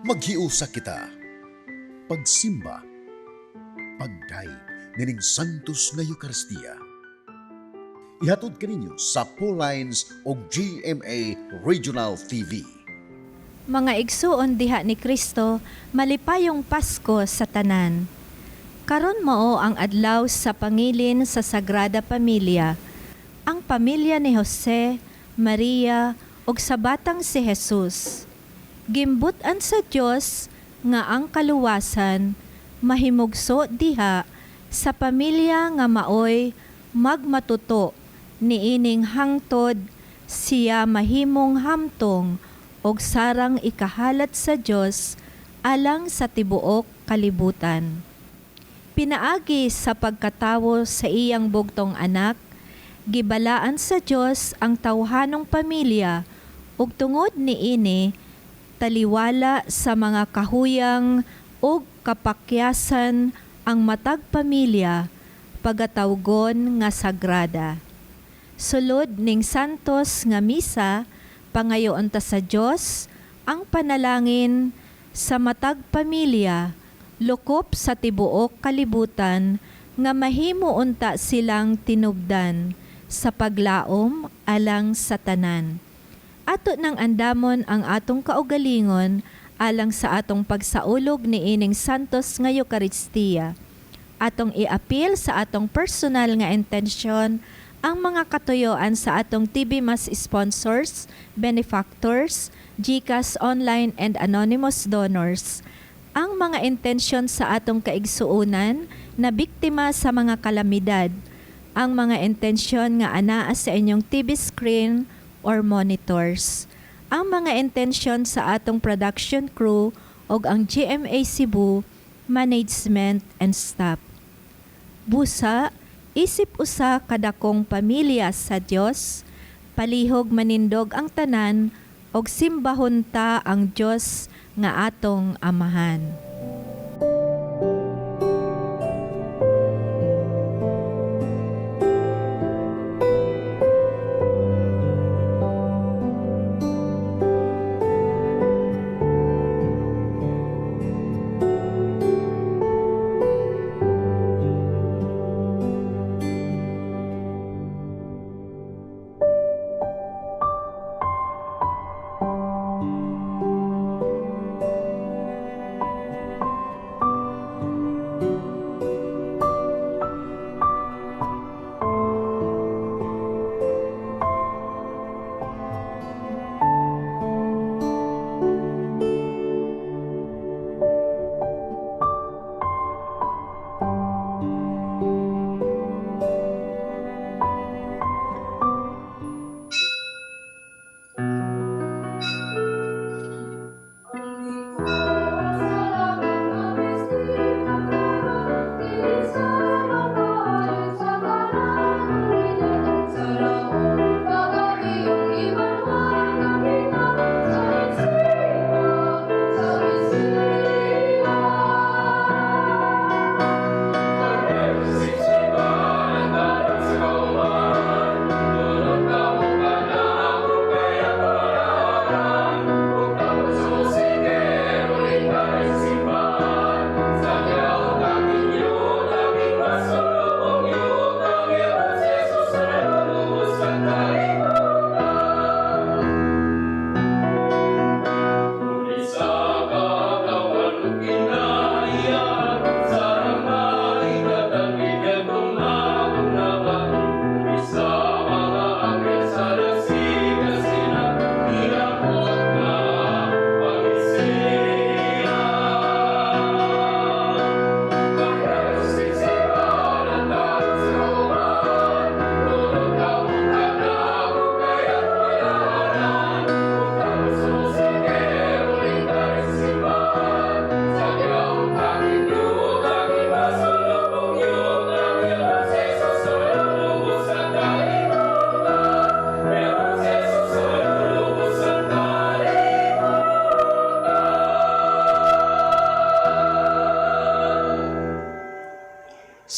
Maghiusa kita. Pagsimba, pagday nining santos nga Eucharistia. Ihatod kaninyo sa Paul Lines o GMA Regional TV. Mga igsuon diha ni Kristo, malipayong Pasko sa tanan. Karon mao ang adlaw sa pangilin sa Sagrada Pamilya. Ang pamilya ni Jose, Maria ug sa batang si Jesus. Gimbutan sa Dios nga ang kaluwasan mahimugso diha sa pamilya nga maoy magmatuto niining hangtod siya mahimong hamtong og sarang ikahalat sa Dios alang sa tibuok kalibutan. Pinaagi sa pagkatawo sa iyang bugtong anak, gibalaan sa Dios ang tawhanong pamilya ug tungod niini taliwala sa mga kahuyang ug kapakyasan ang matag pamilya pagatawgon nga sagrada. Sulod ning santos nga misa, pangayoon ta sa Dios ang panalangin sa matag pamilya, lokop sa tibuok kalibutan nga mahimo unta silang tinubdan sa paglaom alang sa tanan. Ato nang andamon ang atong kaugalingon alang sa atong pagsaulog niining santos nga Eucharistia. Atong iapil sa atong personal nga intensyon ang mga katuyoan sa atong TV Mass sponsors, benefactors, GCash online and anonymous donors. Ang mga intensyon sa atong kaigsuunan na biktima sa mga kalamidad. Ang mga intensyon nga anaa sa inyong TV screen or monitors. Ang mga intensyon sa atong production crew o ang GMA Cebu, management and staff. Busa, isip usa kadakong pamilya sa Dios, palihog manindog ang tanan og simbahon ta ang Dios nga atong amahan.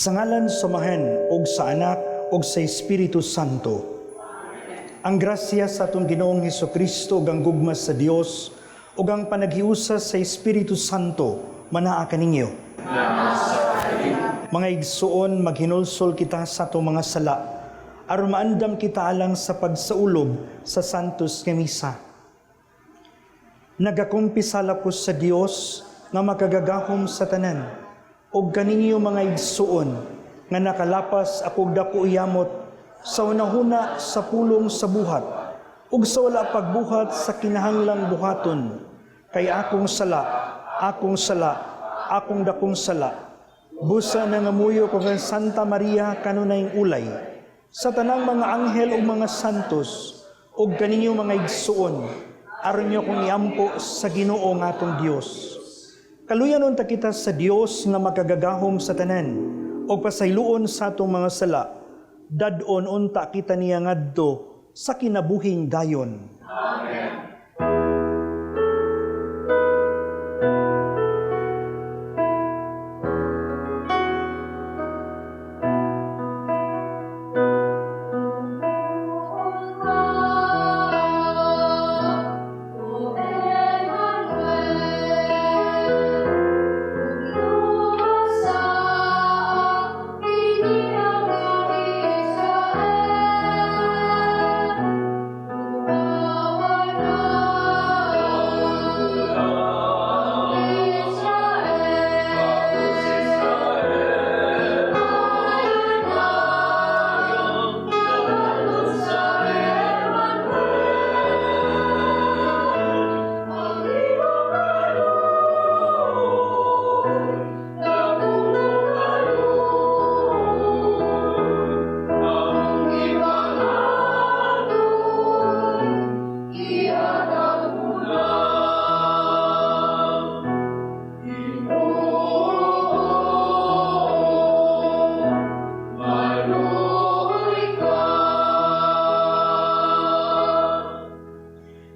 Sa ngalan sumahen og sa Anak og sa Espiritu Santo. Ang grasya sa atong Ginoong Hesukristo ug ang gugma sa Dios ug ang panaghiusa sa Espiritu Santo manaa kaninyo. Mga igsuon, maghinulsol kita sa atong mga sala, aron maandam kita alang sa pagsaulog sa Santos nga Misa. Nagakumpisala ko sa Dios nga makagagahom sa tanan, ug kaninyo mga igsuon nga nakalapas akog dako iyamot sa unahuna sa pulong sa buhat, ug sa wala pagbuhat sa kinahanglang buhaton, kay akong sala, akong dakong sala. Busa na ngamuyo ko kang Santa Maria kanunayng ulay, sa tanang mga anghel o mga santos, o kaninyo mga igsuon, aron nyo kong iampo sa Ginoo nga atong Dios. Kaluyanon ta kita sa Dios nga makagagahom sa tanan, o pasayloon sa atong mga sala, dadon unta kita niya ngadto sa kinabuhing dayon. Amen.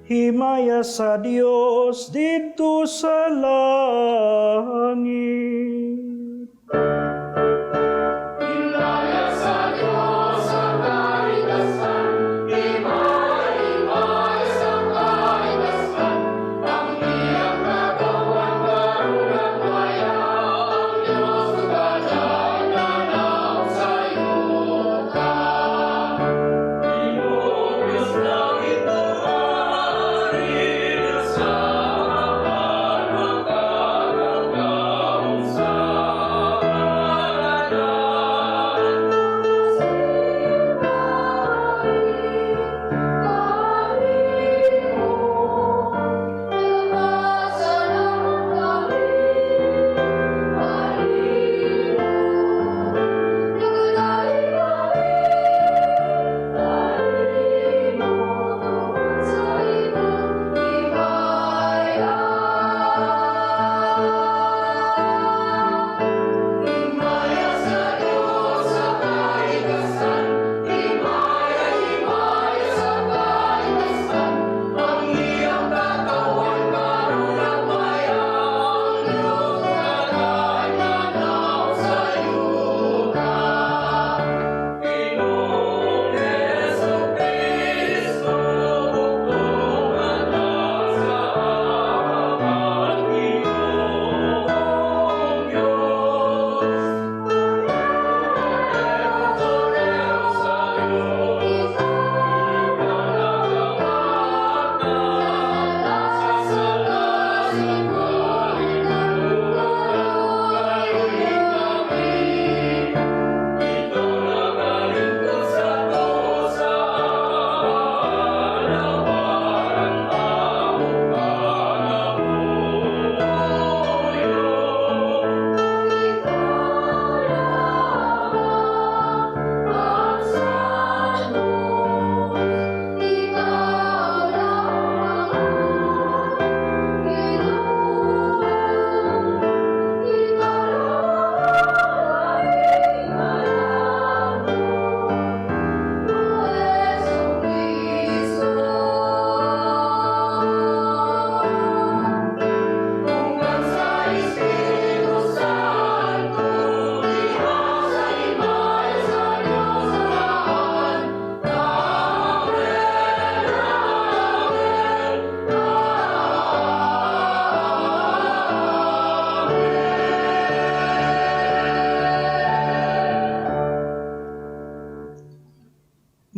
Himaya sa Dios dito sa langit. Himaya sa Diyos sa kaligtasan, himaya sa kaligtasan, ang iyang nagawan karugang maya, ang Diyos ugalan na naw sa yuta. Diyos lang ito sa mahal magkakapal.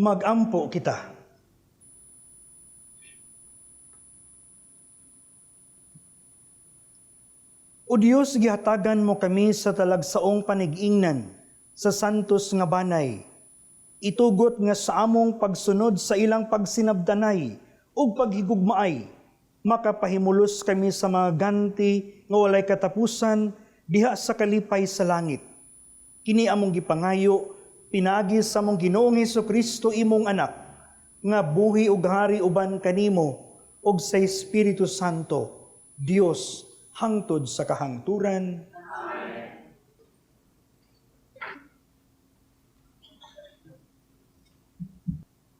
Magampo kita. O Diyos, gihatagan mo kami sa talagsaong panigingnan sa santos nga banay. Itugot nga sa among pagsunod sa ilang pagsinabdanay ug paghigugmaay. Makapahimulos kami sa mga ganti nga walay katapusan diha sa kalipay sa langit. Kini among gipangayo, pinaagi sa among Ginoong Hesukristo imong anak, nga buhi ug hari uban kanimo ug sa Espiritu Santo, Dios, hangtod sa kahangturan.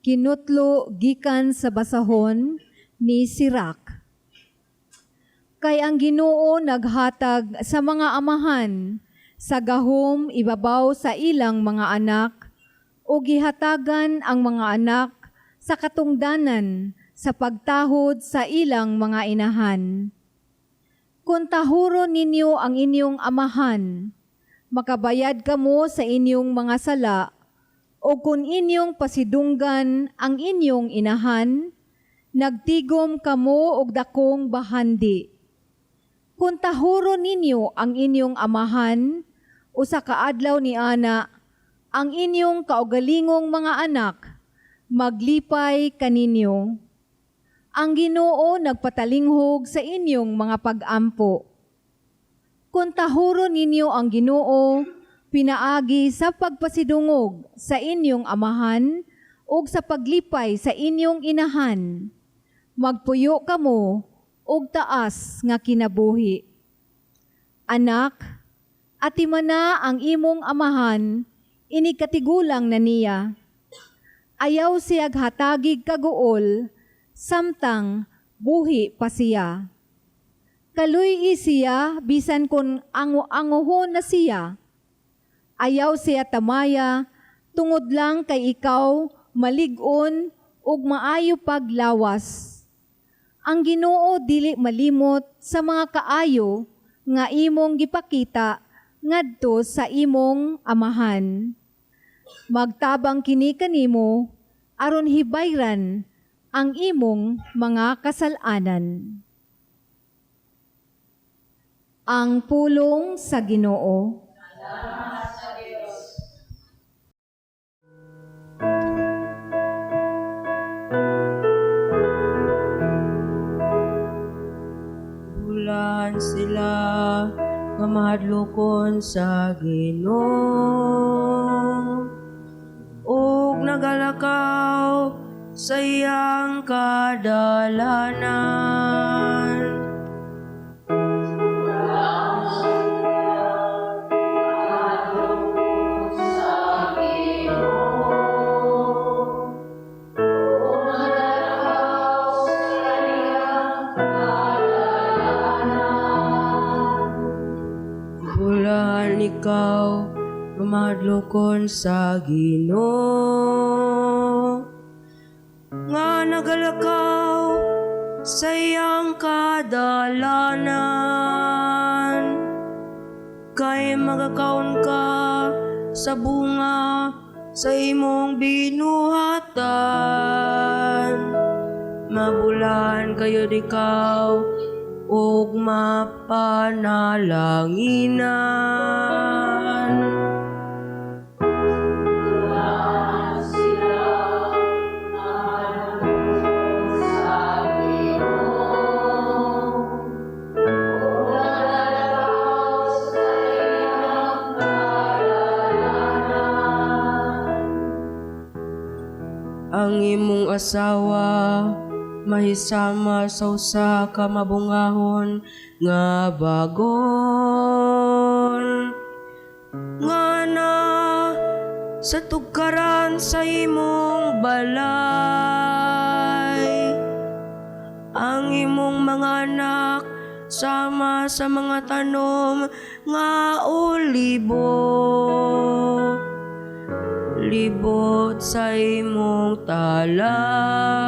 Kinutlo gikan sa basahon ni Sirak. Kay ang Ginoo naghatag sa mga amahan sa gahom ibabaw sa ilang mga anak o gihatagan ang mga anak sa katungdanan sa pagtahod sa ilang mga inahan. Kung tahuro ninyo ang inyong amahan, makabayad kamo sa inyong mga sala, o kung inyong pasidunggan ang inyong inahan, nagtigom kamo og dakong bahandi. Kung tahuro ninyo ang inyong amahan, o sa kaadlaw ni ana, ang inyong kaugalingong mga anak, maglipay kaninyo. Ang Ginoo nagpatalinghog sa inyong mga pag-ampo. Kung tahuro ninyo ang Ginoo, pinaagi sa pagpasidungog sa inyong amahan o sa paglipay sa inyong inahan, magpuyo kamo og taas nga kinabuhi. Anak, atimana ang imong amahan, inikatigulang na niya. Ayaw siya hatagig kaguol, samtang buhi pa siya. Kaluy siya bisan kun anguhon na siya. Ayaw siya tamaya, tungod lang kay ikaw malig-on ug maayo paglawas. Ang Ginoo dili malimot sa mga kaayo nga imong gipakita ngadto sa imong amahan. Magtabang kini kanimo aron hibayran ang imong mga kasalanan. Ang pulong sa Ginoo. Bulan sila nga mahadlokon sa Ginoo ug nagalakaw sa iyang kadalanan. Bulan ikaw gumadlokon sa Ginoo nga nagalakaw sa iyang kadalanan, kay magakaon ka sa bunga sa imong binuhatan. Mabulan kayo ikaw ug mapanalanginan. Ang imong asawa mahisama sa usa ka mabungahon nga bagon, ngana sa tugkaran sa imong balay. Ang imong mga anak sama sa mga tanom nga olibo, libot sa imong talad.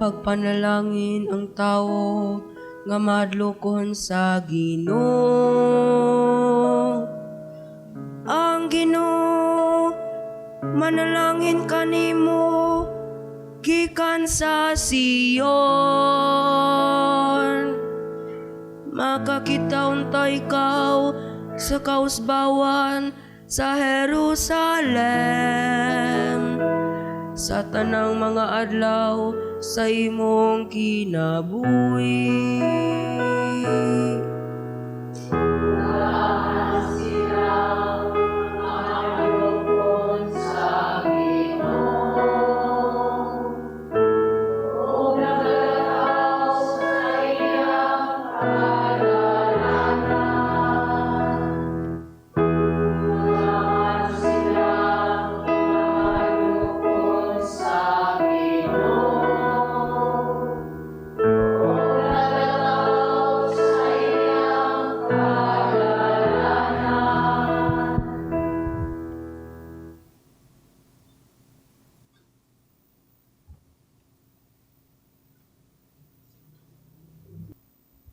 pagpanalangin ang tao nga madlokon sa Ginoo. Ang Ginoo manalangin kanimo gikan sa Sion. Makakita unta ikaw sa kausbawan sa Jerusalem, sa tanang mga adlaw sa imong kinabuhi.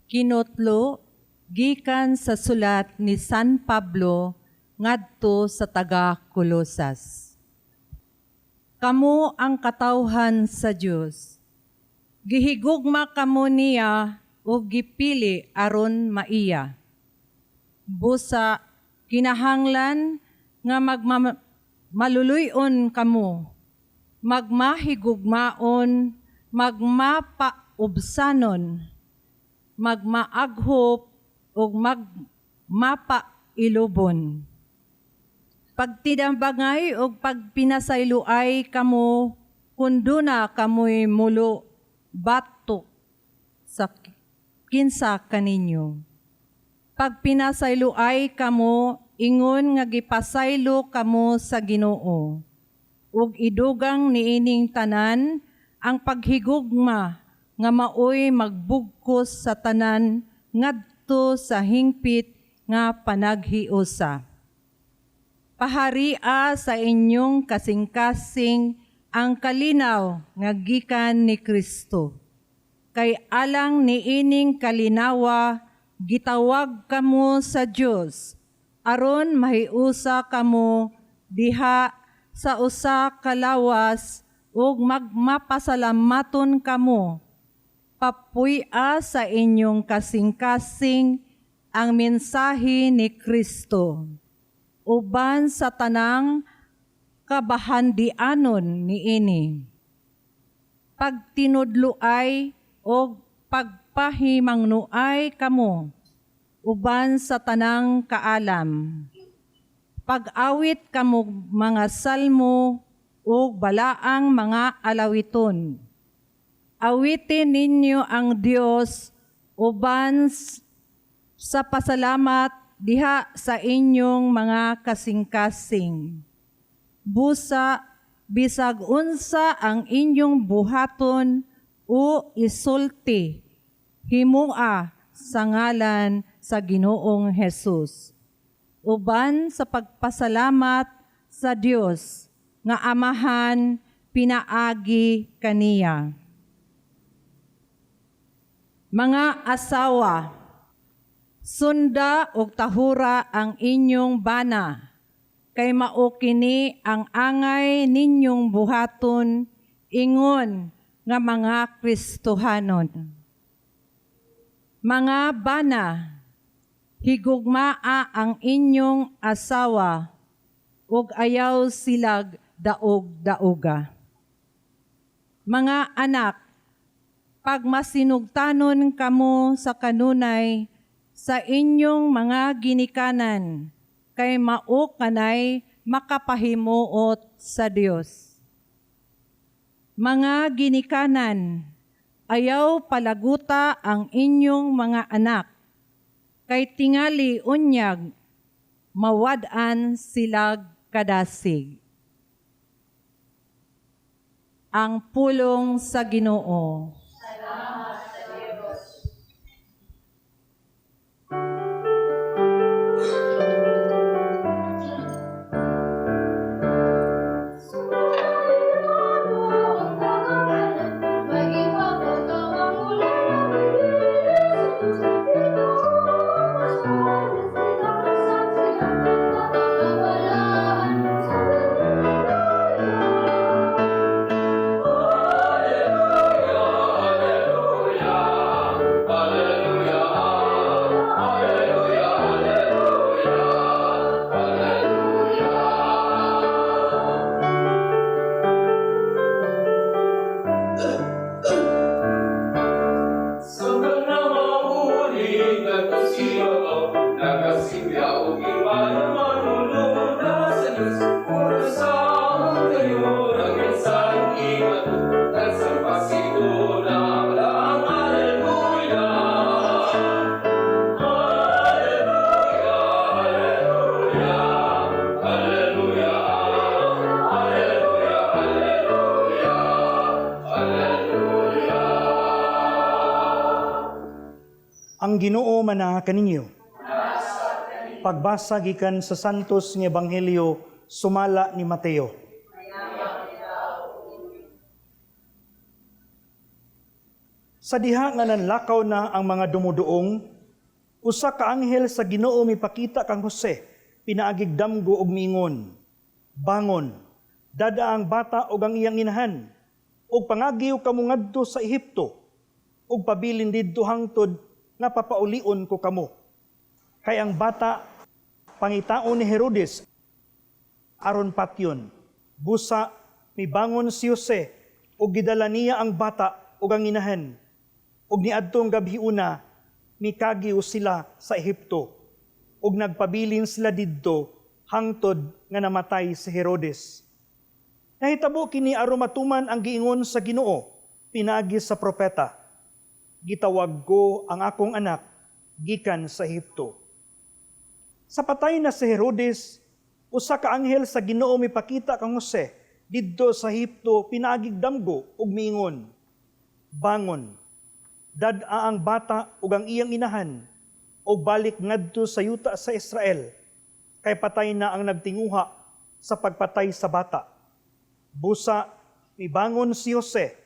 Kinutlo gikan sa sulat ni San Pablo ngadto sa taga Colosas. Kamo ang katawhan sa Dios. Gihigugma kamo niya ug gipili aron maiya. Busa kinahanglan nga maluluyon kamo, magmahigugmaon, magmapaubsanon, magmaaghop o magmapailubon. Pagtidambangay o pagpinasayloay kamo, kundo na kamoy mulo batok sa kinsa kaninyo. Pagpinasayloay kamo, ingon nga gipasaylo kamo sa Ginoo. Ug idugang niining tanan ang paghigugma nga maoy magbugkos sa tanan ngadto sa hingpit nga panaghiusa. Paharia sa inyong kasing-kasing ang kalinaw nga gikan ni Kristo. Kay alang niining kalinawa gitawag kamo sa Dios aron mahiusa kamo diha sa usa ka lawas ug magmapasalamaton kamo. Papuy-a sa inyong kasing-kasing ang mensahe ni Kristo, uban sa tanang kabahandianon niini. Pagtinudloay o pagpahimangnuay kamo, uban sa tanang kaalam. Pag-awit kamo mga salmo o balaang mga alawiton. Awitin ninyo ang Diyos uban sa pasalamat diha sa inyong mga kasing-kasing. Busa, bisag unsa ang inyong buhaton o isulti, himua sa ngalan sa Ginoong Hesus. Uban sa pagpasalamat sa Dios nga Amahan pinaagi kaniya. Mga asawa, sunda og tahura ang inyong bana, kay mao kini ang angay ninyong buhaton ingon nga mga Kristohanon. Mga bana, higugmaa ang inyong asawa ug ayaw silag daog-daoga. Mga anak, pagmasinugtanon kamo sa kanunay sa inyong mga ginikanan, kay mao kanay makapahimuot sa Dios. Mga ginikanan, ayaw palaguta ang inyong mga anak, kay tingali unyag mawad-an silag kadasig. Ang pulong sa Ginoo. Maging Ang Ginoo mana kaninyo. Pagbasa gikan sa Santos nga Ebanghelyo sumala ni Mateo. Sa diha nga nanlakaw na ang mga dumuduong, usa ka anghel sa Ginoo mipakita kang Jose, pinaagig damgo og miingon, bangon, dada ang bata og ang iyang inahan, ug pangagiw kamo ngadto sa Ehipto, ug pabilin didto hangtod nga papaulion ko kamo. Kay ang bata pangitaon ni Herodes aron patyon. Busa mibangon si Jose ug gidala niya ang bata ug ang inahan. Ug niadtong gabhiuna mikagiw sila sa Ehipto ug nagpabilin sila didto hangtod nga namatay si Herodes. Nahitabo kini aron matuman ang giingon sa Ginoo pinagi sa propeta. Gitawag ko ang akong anak gikan sa Ehipto. Sa patay na si Herodes, usa ka anghel sa Ginoo mipakita kang Jose didto sa Ehipto pinaagig damgo ug miingon, bangon, dad-a ang bata ug ang iyang inahan o balik ngadto sa yuta sa Israel, kay patay na ang nagtinguha sa pagpatay sa bata. Busa, mibangon si Jose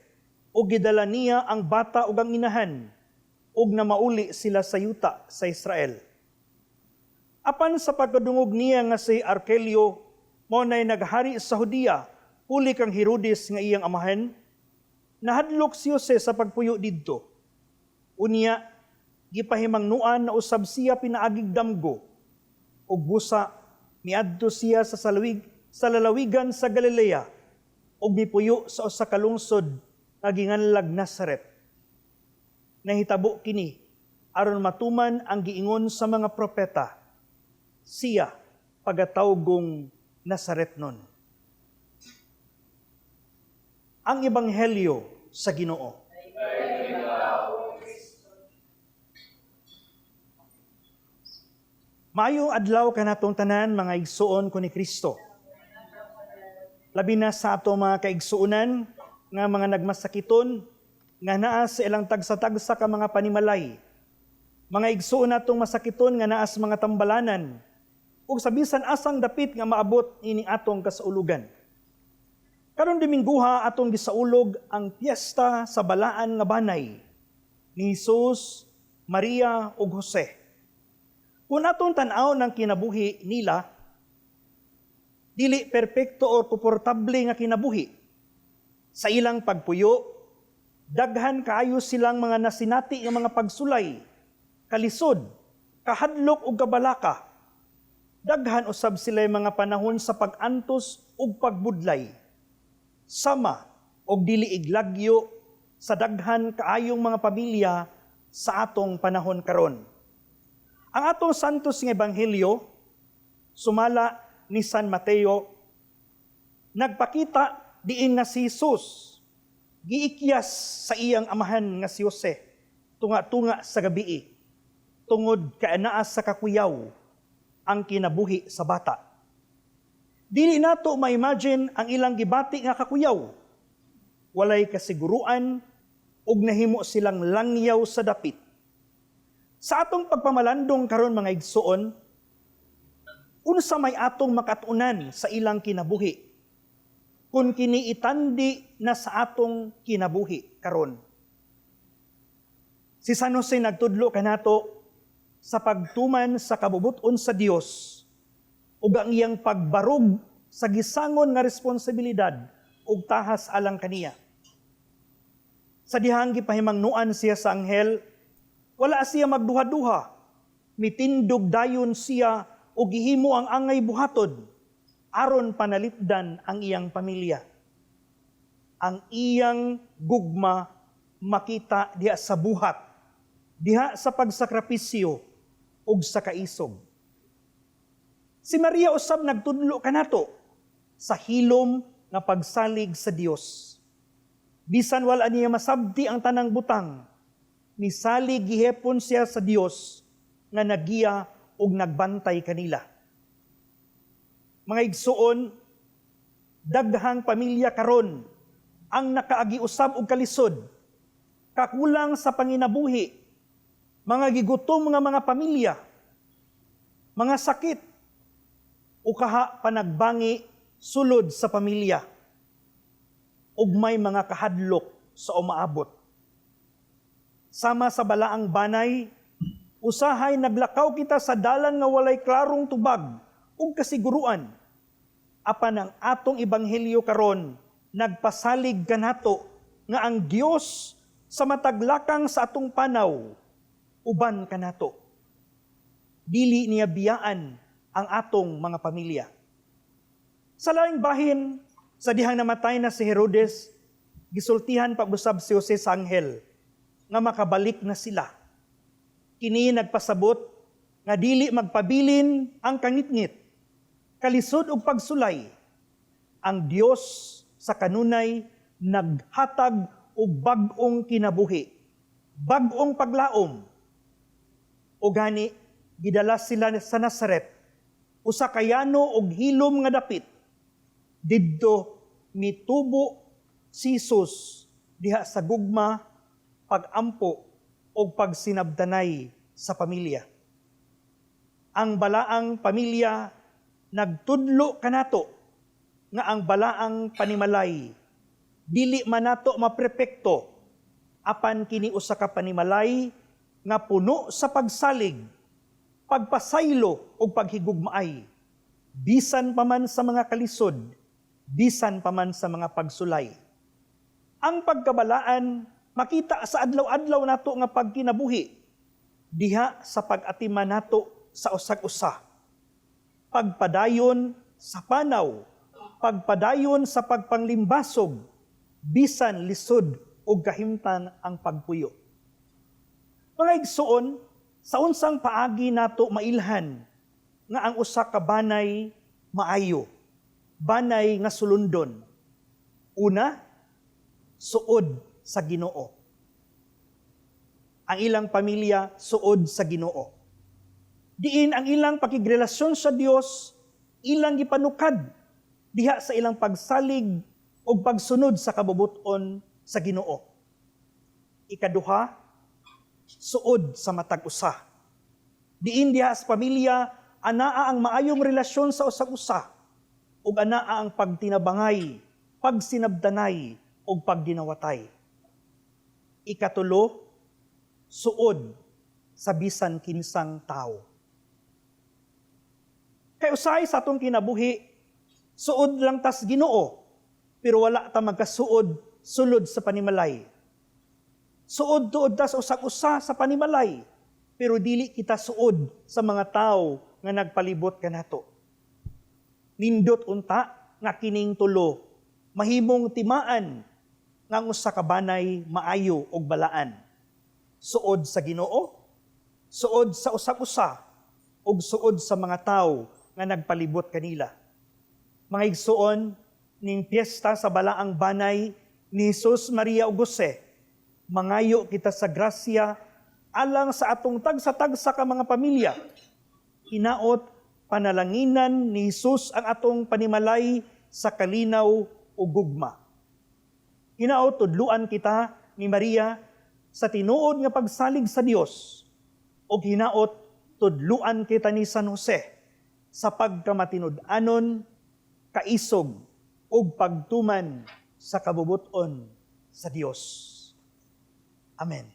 ug gidala niya ang bata ug ang inahan ug namauli sila sa yuta sa Israel. Apan sa pagkadungog niya nga si Arkelio, mo na'y naghari sa Hudiya, huli kang Herodes nga iyang amahan, nahadlok si Jose sa pagpuyo didto. Unya, gipahimangnuan na usab siya pinaagig damgo, ug busa, miadto siya sa lalawigan sa Galilea, ug mipuyo sa usa ka lungsod nga ginganlag Nazaret. Nahitabo kini aron matuman ang giingon sa mga propeta. Siya pagatawgong Nazaretnon. Ang Ebanghelyo sa Ginoo. Maayong adlaw kanatong tanan mga igsuon ko ni Kristo. Labi na sa ato mga kaigsuonan nga mga nagmasakiton nga naa sa ilang tagsa-tagsa ka mga panimalay. Mga igsuon natong masakiton nga naa sa mga tambalanan ug sa bisan asang dapit nga maabot ining atong kasaulugan. Karon Domingguha atong gisaulog ang piyesta sa balaan nga banay ni Jesus, Maria ug Jose. Kung atong tan-aw ng kinabuhi nila, dili perpekto o komportable nga kinabuhi. Sa ilang pagpuyo, daghan kaayo silang mga nasinati nga mga pagsulay, kalisod, kahadlok ug kabalaka. Daghan usab sila mga panahon sa pag-antos ug pagbudlay. Sama og dili iglagyo sa daghan kaayong mga pamilya sa atong panahon karon. Ang atong santos nga ebanghelyo sumala ni San Mateo nagpakita diin nga si Jesus giikyas sa iyang amahan nga si Jose tunga-tunga sa gabii tungod kay anaa sa kakuyaw ang kinabuhi sa bata. Dili nato ma-imagine ang ilang gibati nga kakuyaw. Walay kasiguruan ug nahimo silang langyaw sa dapit. Sa atong pagpamalandong karon mga igsuon, unsa may atong makatunan sa ilang kinabuhi kung kini itandi na sa atong kinabuhi karon. Si San Jose nagtudlo kanato sa pagtuman sa kabubuton sa Dios ug ang iyang pagbarog sa gisangon nga responsibilidad ug tahas alang kaniya. Sa dihang gipahimangnuan siya sa anghel, wala siya magduha-duha, mitindog dayon siya ug gihimo ang angay buhaton aron panalipdan ang iyang pamilya. Ang iyang gugma makita diha sa buhat, diha sa pagsakripisyo ug sa kaisog. Si Maria usab nagtudlo kanato sa hilom nga pagsalig sa Dios. Bisan wala niya masabti ang tanang butang, misalig gihepon siya sa Dios nga nagiya ug nagbantay kanila. Mga igsuon, daghang pamilya karon ang nakaagi usab og kalisod, kakulang sa panginabuhi, mga gigutom mga pamilya, mga sakit, o kaha panagbangi sulod sa pamilya, ug may mga kahadlok sa umaabot. Sama sa balaang banay, usahay naglakaw kita sa dalan nga walay klarong tubag ug kasiguruan. Apan ang atong ebanghelyo karon nagpasalig kanato nga ang Dios sa mataglakang sa atong panaw uban kanato. Dili niya biyaan ang atong mga pamilya. Sa laing bahin, sa dihang namatay na si Herodes, gisultihan pag-usab si Jose sa anghel nga makabalik na sila. Kini nagpasabot nga dili magpabilin ang kangitngit, kalisod ug pagsulay. Ang Dios sa kanunay naghatag og bag-ong kinabuhi, bag-ong paglaom. O gani, gidala sila sa Nazaret, usa ka yano og hilom nga dapit. Didto mitubo si Jesus diha sa gugma, pagampo o pagsinabdanay sa pamilya. Ang balaang pamilya nagtudlo kanato nga ang balaang panimalay dili man nato maprepekto, apan kini usa ka panimalay nga puno sa pagsalig, pagpasaylo o paghigugmaay, bisan pa man sa mga kalisod, bisan pa man sa mga pagsulay. Ang pagkabalaan makita sa adlaw-adlaw nato nga pagkinabuhi, diha sa pag-atiman nato sa usag-usa. Pagpadayon sa panaw, pagpadayon sa pagpanglimbasog, bisan lisod o kahimtan ang pagpuyo. Mga igsoon, sa unsang paagi nato mailhan nga ang usa ka banay maayo, banay nga sulundon. Una, suod sa Ginoo. Ang ilang pamilya suod sa Ginoo. Diin ang ilang pakigrelasyon sa Dios, ilang gipanukad diha sa ilang pagsalig o pagsunod sa kabubuton sa Ginoo. Ikaduha, suod sa matag usa. Diin diha sa pamilya, anaa ang maayong relasyon sa usag-usa, ug anaa ang pagtinabangay, pagsinabdanay, ug pagginawatay. Ikatulo, suod sa bisan kinsang tao. Kay usay sa atong kinabuhi, suod lang tas Ginoo, pero wala ta magkasuod sulod sa panimalay. Suod tuod ta sa usag-usa sa panimalay, pero dili kita suod sa mga tao nga nagpalibot kanato. Nindot unta nga kining tulo, mahimong timaan nga ang usa ka banay maayo og balaan. Suod sa Ginoo, suod sa usag-usa, ug suod sa mga tao nga nagpalibot kanila. Mga igsoon, ning piyesta sa balaang banay ni Jesus, Maria ug Jose, mangayo kita sa grasya alang sa atong tagsa-tagsa ka mga pamilya. Hinaot, panalanginan ni Jesus ang atong panimalay sa kalinaw o gugma. Hinaot, tudluan kita ni Maria sa tinuod nga pagsalig sa Dios. O hinaot, tudluan kita ni San Jose sa pagkamatinud-anon, kaisog, o pagtuman sa kabubuton sa Dios. Amen.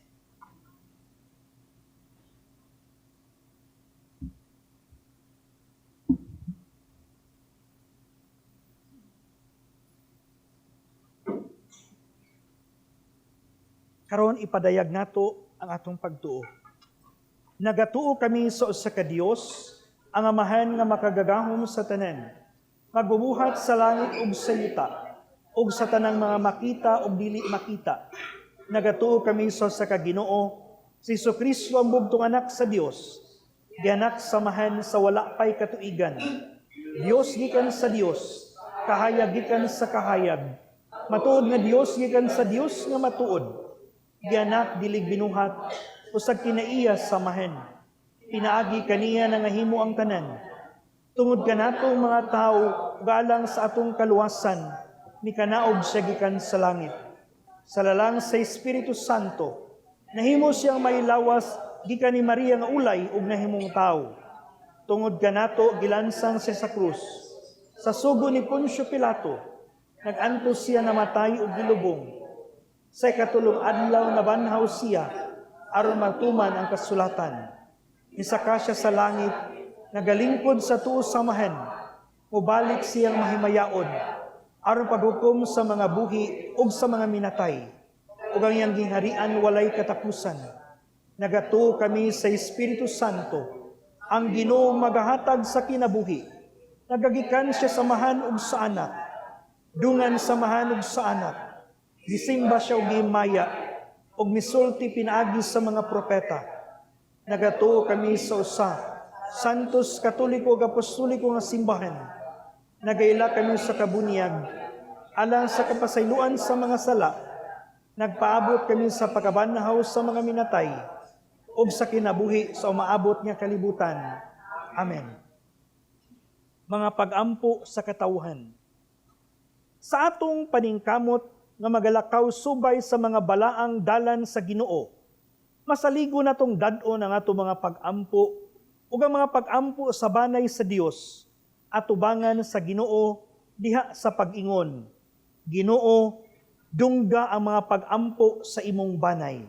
Karon ipadayag nato ang atong pagtuo. Nagatuo kami sa usa ka Dios, ang amahan nga makagagahom sa tanan, magbubuhat sa langit ug sa yuta, ug sa tanang mga makita ug dili makita. Nagatuo kami sa usa ka Ginoo, si Jesucristo ang bugtong anak sa Dios, gianak samahan sa wala pay katuigan. Dios gikan sa Dios, kahayag gikan sa kahayag. Matuod nga Dios gikan sa Dios nga matuod. Gianak dilig binuhat, usag kinaiya samahan. Pinaagi kaniya na nga himo ang tanan. Tungod kanatong mga tao, galang sa atong kaluwasan, ni kanaog siya gikan sa langit. Sa lalang sa Espiritu Santo, nahimo siyang mailawas gikan ni Maria nga ulay ug nahimong tao. Tungod kanato gilansang siya sa krus. Sa sugo ni Poncio Pilato, nag-antos siya namatay ug gilubong. Sa ikatulong adlaw nabanhaw siya aron matuman ang kasulatan. Nisaka siya sa langit, nagalingkod sa tuo samahan, mubalik siyang mahimayaon, aron paghukom sa mga buhi ug sa mga minatay, ug ang iyang gingharian walay katapusan. Nagato kami sa Espiritu Santo, ang Ginoo magahatag sa kinabuhi. Nagagikan siya samahan ug sa anak, dungan samahan ug sa anak. Gisimba siya ug gihimaya, ug misulti pinaagi sa mga propeta. Nagato kami sa usa, santos, katoliko ug apostoliko nga simbahan. Nagaila kami sa kabunyag, alang sa kapasayloan sa mga sala. Nagpaabot kami sa pagkabanhaw sa mga minatay, ug sa kinabuhi sa umaabot nga kalibutan. Amen. Mga pag-ampo sa katawhan. Sa atong paningkamot nga magalakaw subay sa mga balaang dalan sa Ginoo, masaligo natong dad-on ang atong mga pag-ampo ug ang mga pag-ampo sa banay sa Dios at tubangan sa Ginoo diha sa pag-ingon. Ginoo, dungga ang mga pag-ampo sa imong banay.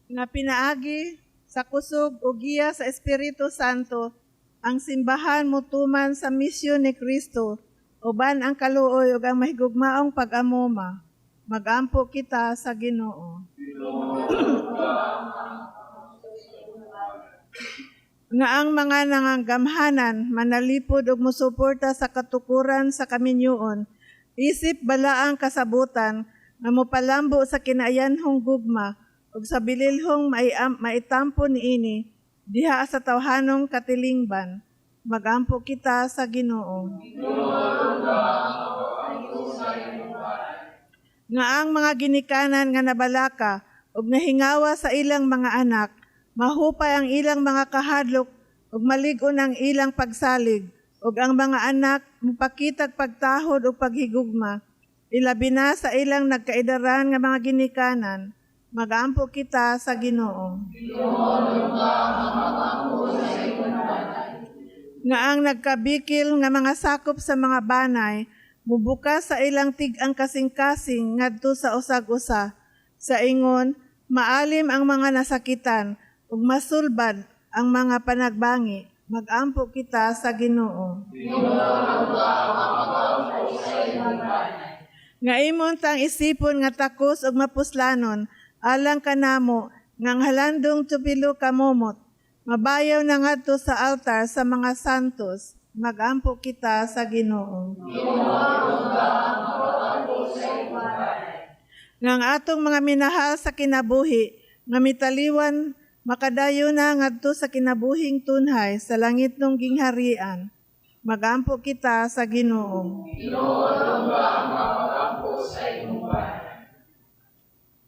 Nga pinaagi sa kusog o giya sa Espiritu Santo, ang simbahan mutuman sa misyon ni Kristo, uban ang kaluoy ug ang mahigugmaong pag-amuma. Magampo kita sa Ginoo. Nga ang mga nangangamhanan, manalipod ug musuporta sa katukuran sa kaminyoon, isip balaang kasabutan, nga mopalambo sa kinaayanhong gugma, ug sa bililhong maitampo niini, diha sa tawhanong katilingban, magampo kita sa Ginoo. Nga ang mga ginikanan nga nabalaka, ug nahingawa sa ilang mga anak, mahupay ang ilang mga kahadlok, ug malig-on ang ilang pagsalig, ug ang mga anak mupakitag pagtahod ug paghigugma, ilabi na sa ilang nagkaidaran nga mga ginikanan, magampo kita sa Ginoo. Nga ang nagkabikil nga mga sakop sa mga banay, mubukas sa ilang tig-ang kasing-kasing ngadto sa usag-usa. Sa ingon, maalim ang mga nasakitan, ug masulbad ang mga panagbangi. Magampo kita sa Ginoo. Nga imong tang isipon nga takos ug mapuslanon, alang kanamo, ngang halandong tupilo kamomot, mabayaw na ngadto sa altar sa mga santos, magampo kita sa Ginoo. Ngang atong mga minahal sa kinabuhi, nga mitaliwan, makadayo na ngadto sa kinabuhing tunhay sa langit ng gingharian, magampo kita sa Ginoo.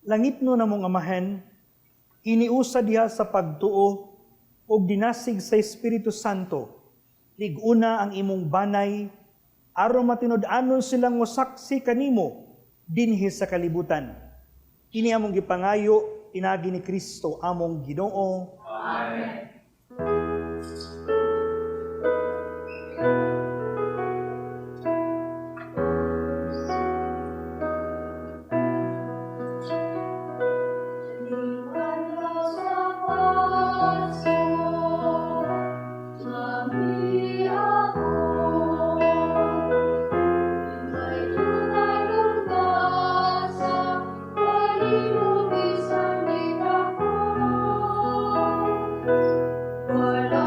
Langit no namong amahan, iniusa diha sa pagtuo ug dinasig sa Espiritu Santo. Liguna ang imong banay, aron matinud-anon silang mosaksi kanimo dinhi sa kalibutan. Kini among gipangayo, pinagi ni Kristo among Ginoo. Amen. Wala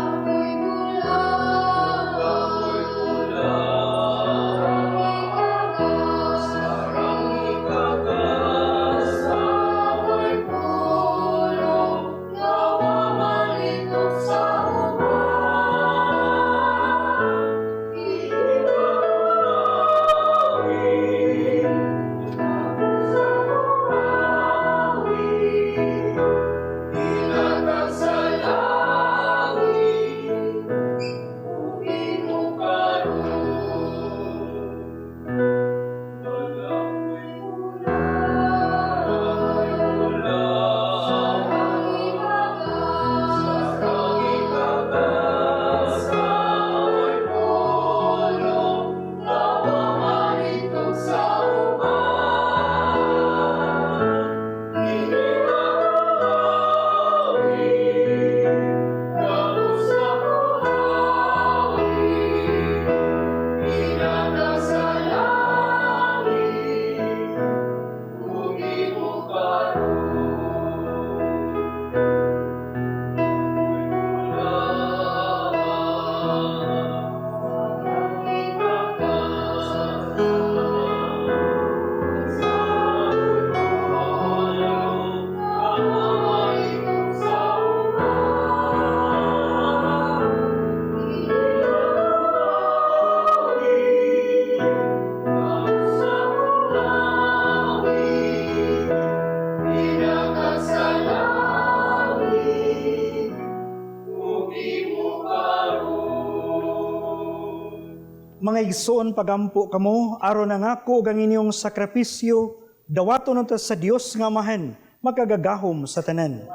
Mga igsoon pagampo kamo, aron na ngako ang inyong sakripisyo, dawaton unta sa Dios nga Amahan, makagagahom sa tanan.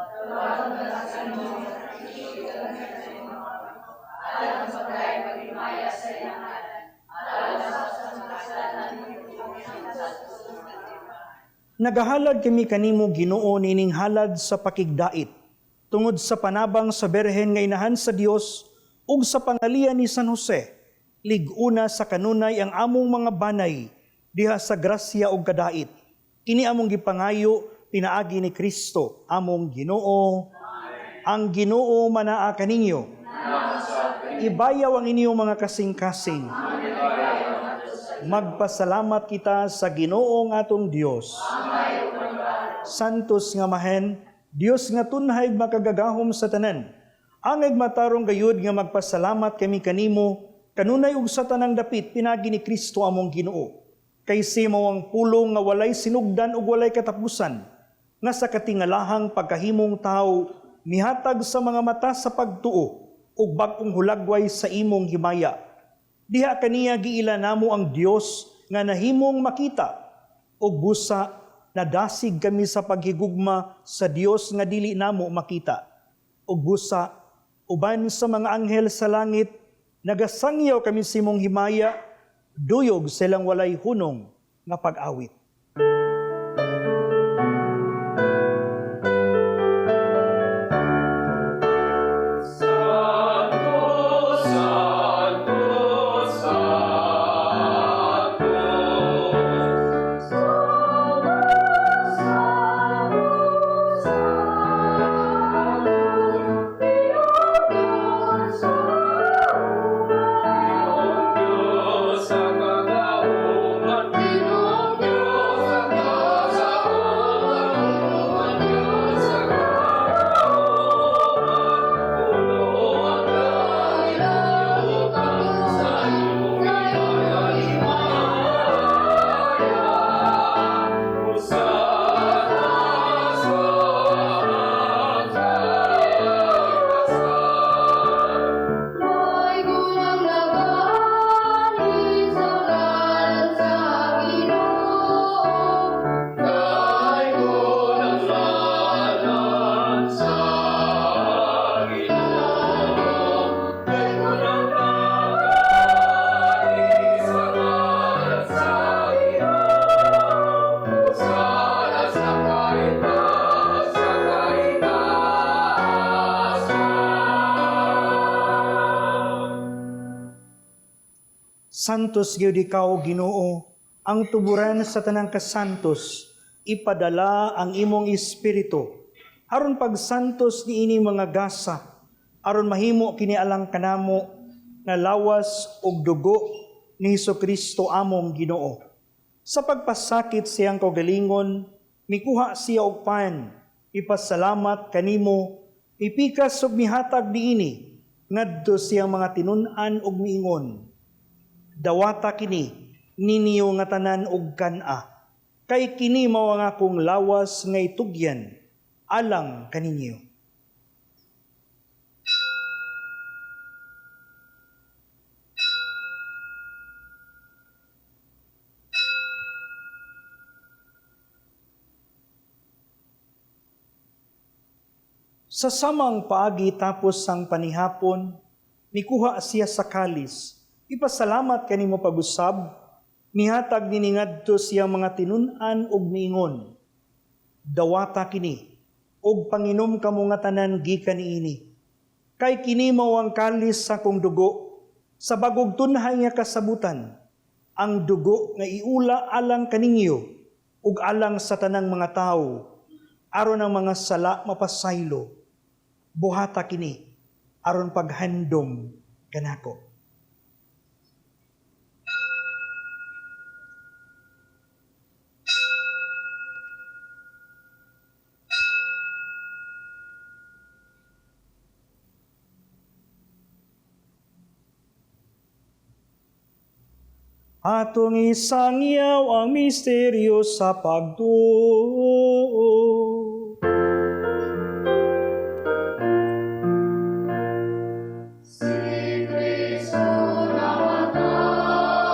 Nagahalad kami kanimo Ginoo nining halad sa pakigdait, tungod sa panabang sa Berhen nga inahan sa Dios, ug sa pangalian ni San Jose, liguna sa kanunay ang among mga banay, diha sa grasya ug kadait. Kini among gipangayo, pinaagi ni Kristo, among Ginoo. Ang Ginoo manaa kaninyo. Ibayaw ang inyong mga kasing-kasing. Magpasalamat kita sa Ginoo nga atong Dios. Santos nga Amahan, Dios nga tunhay makagagahom sa tanan. Angay matarong gayud nga magpasalamat kami kanimo, kanunay ug sa tanang dapit pinagi ni Kristo among Ginoo. Kay mao ang pulong nga walay sinugdan ug walay katapusan, nga sa katingalahang pagkahimong tao mihatag sa mga mata sa pagtuo ug bag-ong hulagway sa imong himaya. Diha kaniya giila namo ang Dios nga nahimong makita ug busa nadasig kami sa paghigugma sa Dios nga dili namo makita. Ug busa uban sa mga anghel sa langit nagasangyaw kami sa imong himaya, duyog silang walay hunong nga pag-awit. Santos gyud ikaw, Ginoo, ang tuburan sa tanang kasantos, ipadala ang imong espiritu. Aron pagsantos ni ini mga gasa, aron mahimo kini alang kanamo nga lawas ug dugo ni Hesukristo among Ginoo. Sa pagpasakit siyang kaugalingon, mikuha siya og pan, ipasalamat kanimo, ipikas ug mihatag niini, ngadto siyang mga tinun-an ug miingon. Dawata kini, ninyo nga tanan og kana, kay kini mao nga akong lawas nga itugyan, alang kaninyo. Sa samang paagi tapos ang panihapon, mikuha siya sa kalis, ipasalamat kanimo pag-usab, mihatag nini ngadto siyang mga tinun-an ug miingon. Dawata kini, ug panginom kamo nga tanan gikan niini. Kay kini mao ang kalis sa akong dugo, sa bagog tunhay nga kasabutan, ang dugo nga iula alang kaninyo, ug alang sa tanang mga tawo, aron ang mga sala mapasaylo. Buhata kini, aron paghandom kanako. Atong isangyaw ang misteryo sa pagtuo. Si Kristo namatay.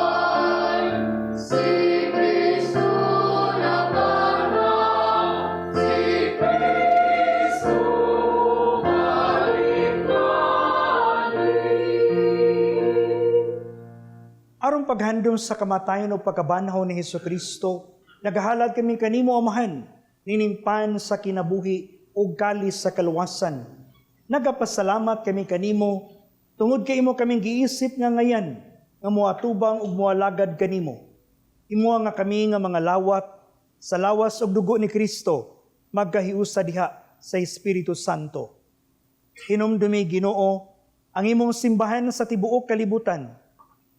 naghandom sa kamatayon o pagkabanhaw ni Hesus Kristo, nagahalad kami kanimo, Amahan, niningpan sa kinabuhi o kalis sa kaluwasan. Nagapasalamat kami kanimo, tungod kay imo kaming giisip nga ngayan, nga muatubang ug mualagad kanimo. Imo nga kami nga mga lawat, sa lawas og dugo ni Kristo, magkahiusa diha sa Espiritu Santo. Hinumdumi, Ginoo, ang imong simbahan sa tibuok kalibutan.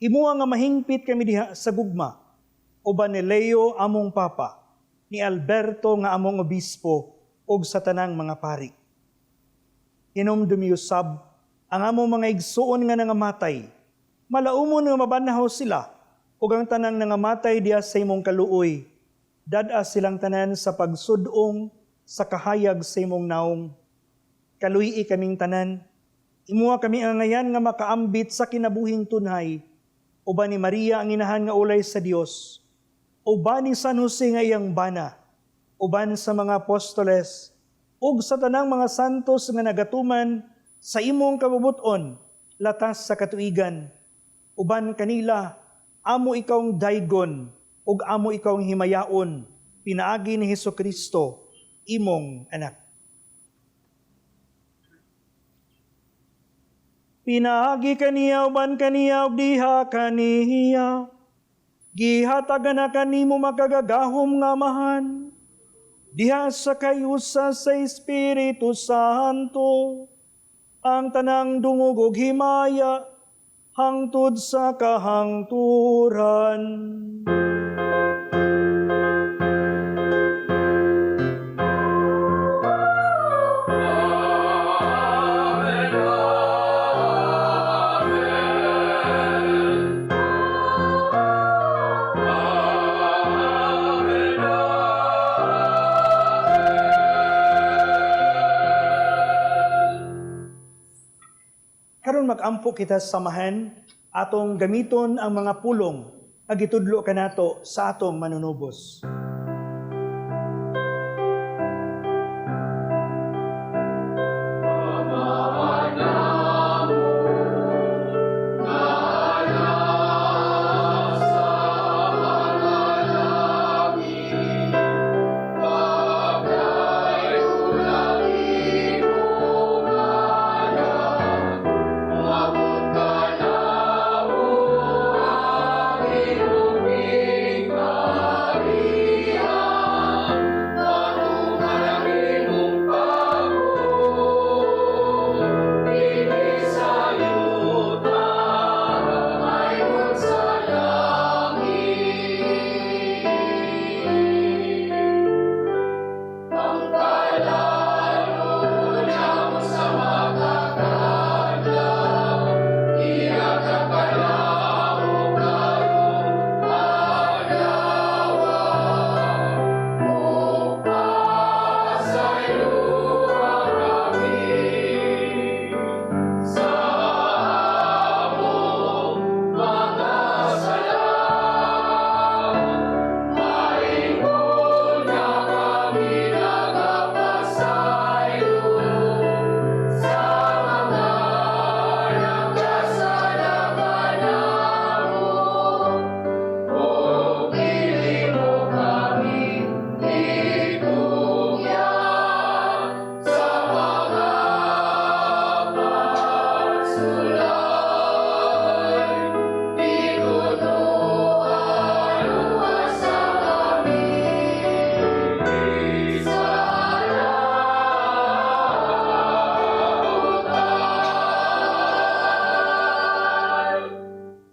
Imo nga mahingpit kami diha sa gugma, uban ni Leo among Papa, ni Alberto nga among obispo, ug sa tanang mga pari. Hinumdumi usab ang among mga igsuon nga nangamatay, malaumon nga mabanhaw sila, ug ang tanang nangamatay diha sa imong kaluoy, dad-a silang tanan sa pagsudong sa kahayag sa imong naong. Kaluyi kaming tanan, imuha kami angayan nga makaambit sa kinabuhing tunhay, uban ni Maria ang inahan nga ulay sa Dios, uban ni San Jose nga iyang bana, uban sa mga apostoles, ug sa tanang mga santos nga nagatuman sa imong kabubuton, latas sa katuigan, uban kanila, amo ikawng daygon, ug amo ikawng himayaon, pinaagi ni Hesus Kristo, imong anak. Pinaagi kaniya uban kaniya ug diha kaniya, gihatagan na kanimo makagagahom nga Amahan, diha sa kayusa sa Espiritu Santo, ang tanang dungog ug himaya, hangtod sa kahangturan. Karon mag-ampo kita samahan, atong gamiton ang mga pulong nga gitudlo kanato sa atong manunubos.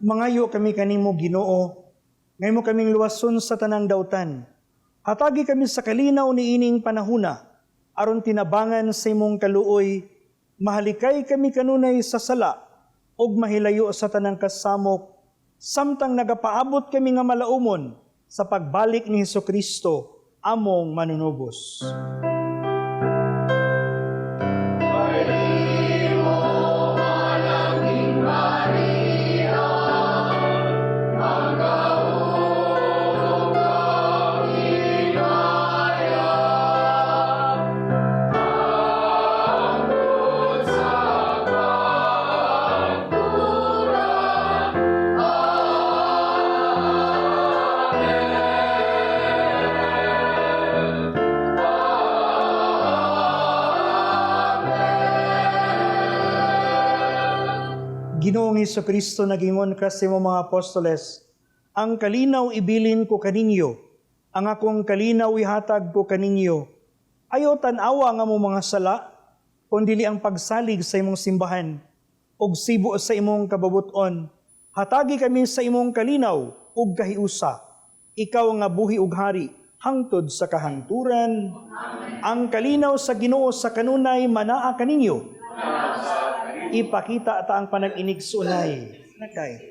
Mangayo kami kanimo, Ginoo, ngay mo kaming luwason sa tanang dautan. Hatagi kami sa kalinaw ni ining panahuna, aron tinabangan sa imong kaluoy, mahalikay kami kanunay sa sala, og mahilayo sa tanang kasamok, samtang nagapaabot kami nga malaumon sa pagbalik ni Hesus Kristo, among manunubos. Ginoong Hesukristo nagingon kasi mo mga apostoles, ang kalinaw ibilin ko kaninyo, ang akong kalinaw ihatag ko kaninyo. Ayaw tanawa nga mo mga sala, kundili ang pagsalig sa imong simbahan, og sibo sa imong kababuton. Hatagi kami sa imong kalinaw, ug kahiusa. Ikaw nga buhi ug hari, hangtod sa kahangturan. Amen. Ang kalinaw sa Ginoo sa kanunay manaa kaninyo. Ipakita ta ang panag-inig sunay. Nakay.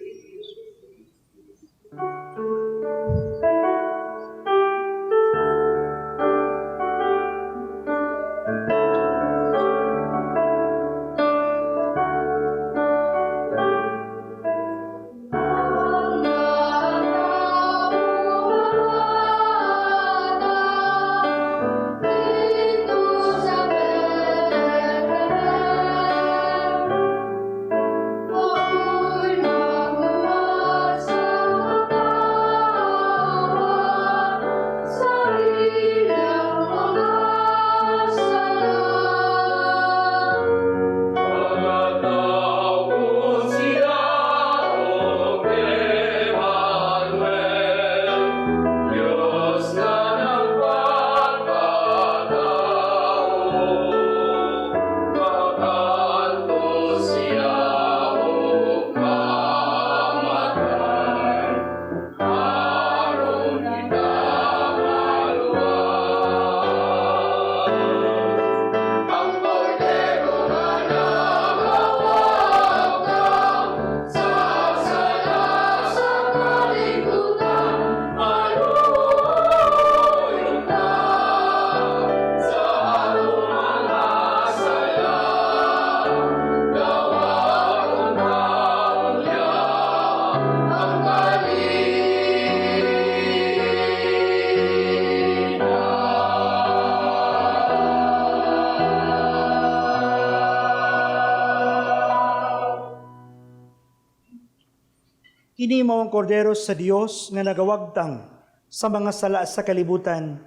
Kini mao ang kordero sa Dios nga nagawagtang sa mga sala sa kalibutan,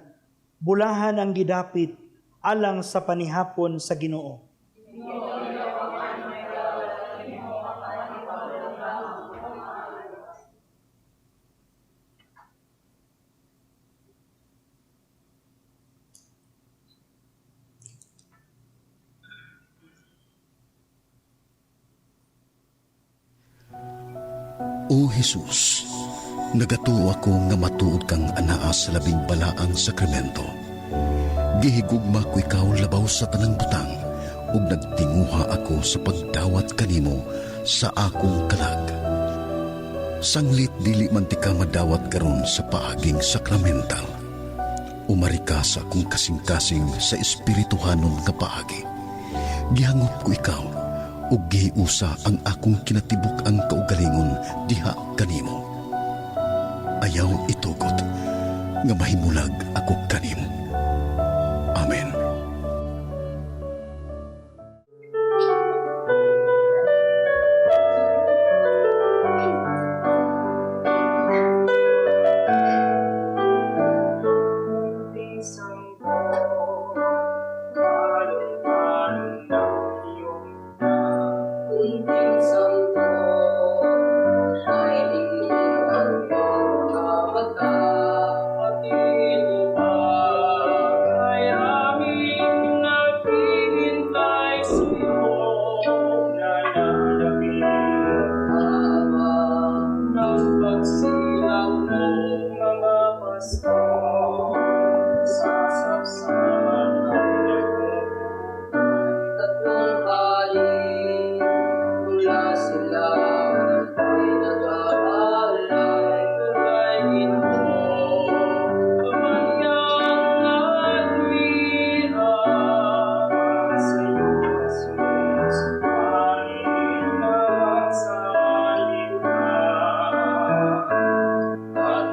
bulahan ang gidapit alang sa panihapon sa Ginoo. O Jesus, nagatuo ako nga matuod kang anaa sa labing balaang sakramento. Gihigugma ko ikaw labaw sa tanang butang, ug nagtinguha ako sa pagdawat kanimo sa akong kalag. Sanglit dili man ti ka madawat karon sa paaging sakramental. Umari ka sa akong kasing-kasing sa espirituhanon nga paagi. Gihangop ko ikaw, ug gihiusa ang akong kinatibuk ang kaugalingon diha kanimo. Ayaw itugot nga mahimulag ako kanimo. Amen.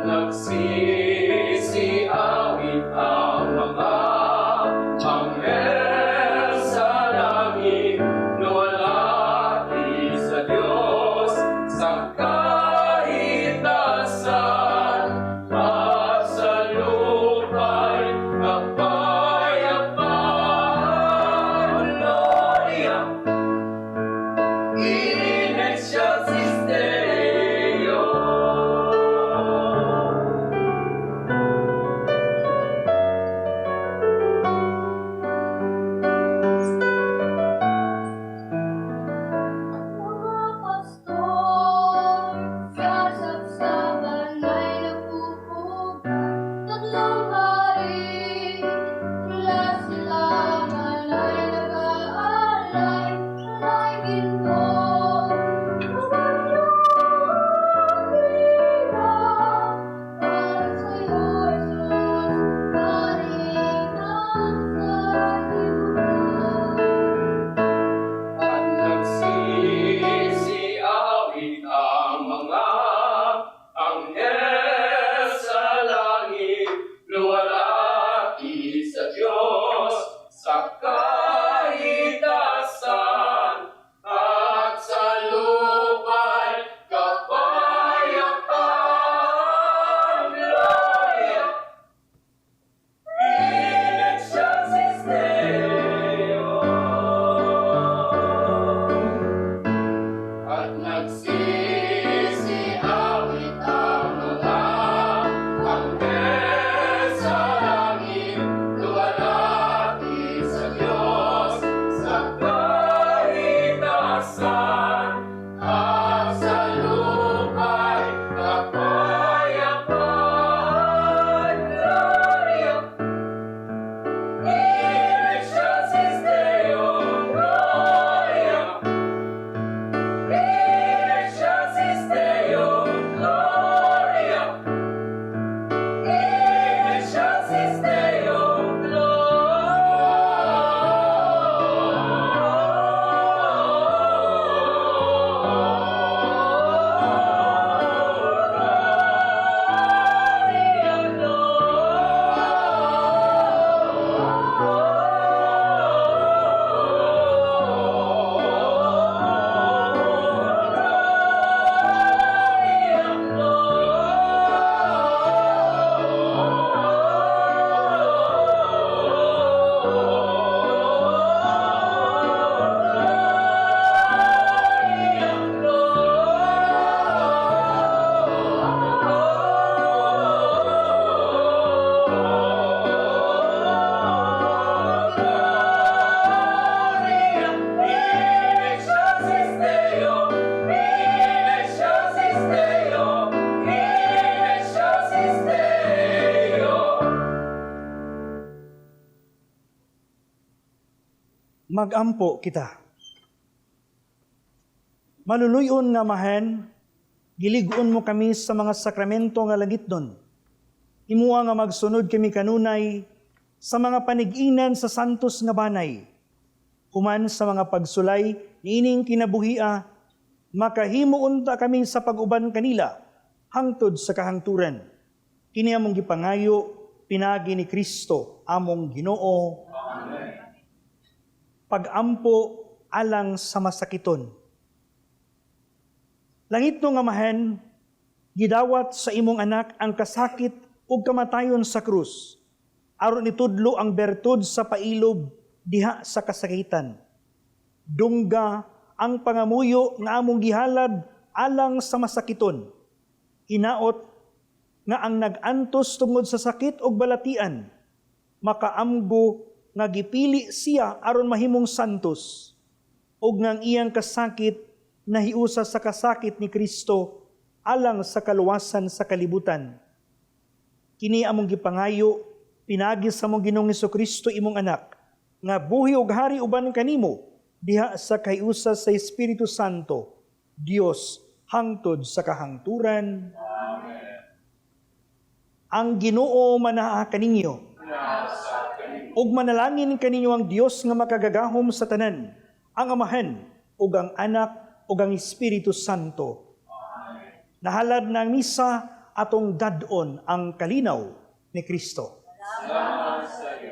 Nagsis tatlong hari, mula sila manay nag-aalay, alay ginto. At nagsisiawit ang mga anghel sa langit, luwalhati sa Diyos sa kaitasan, at sa lupa'y kapayapaan. Gloria in excelsis Deo. At nagsisiawit ang mga anghel sa langit, luwalhati sa Diyos sa kaitasan, at sa lupa'y kapayapaan. Gloria in excelsis Deo. Gloria in excelsis Deo. Gloria in excelsis Deo. Magampo kita. Maluluyon nga mahen, giligon mo kami sa mga sakramento nga langitnon. Imuha nga magsunod kami kanunay sa mga panigingnan sa santos nga banay. Human sa mga pagsulay, niining kinabuhia, makahimo unta kami sa pag-uban kanila, hangtod sa kahangturan. Kini among gipangayo, pinagi ni Kristo, among Ginoo. Pag-ampo alang sa masakiton. Langit no nga mahen, gidawat sa imong anak ang kasakit ug kamatayon sa krus, aron itudlo ang bertud sa pailob diha sa kasakitan. Dungga ang pangamuyo nga among gihalad alang sa masakiton. Hinaot nga ang nag-antos tungod sa sakit ug balatian, makaamgo nga gipili siya aron mahimong santos, ug ngang iyang kasakit nahiusa sa kasakit ni Kristo alang sa kaluwasan sa kalibutan. Kini among gipangayo, pinagi sa mong Ginoong Hesukristo imong anak, nga buhi ug hari uban kanimo diha sa kayusa sa Espiritu Santo, Dios hangtod sa kahangturan. Amen. Ang Ginoo manaha kaninyo. Ug manalangin kaninyo ang Dios nga makagagahom sa tanan, ang Amahan, ug ang Anak, ug ang Espiritu Santo. Amen. Nahalad na ang misa atong dadon ang kalinaw ni Kristo. Salamat sa iyo.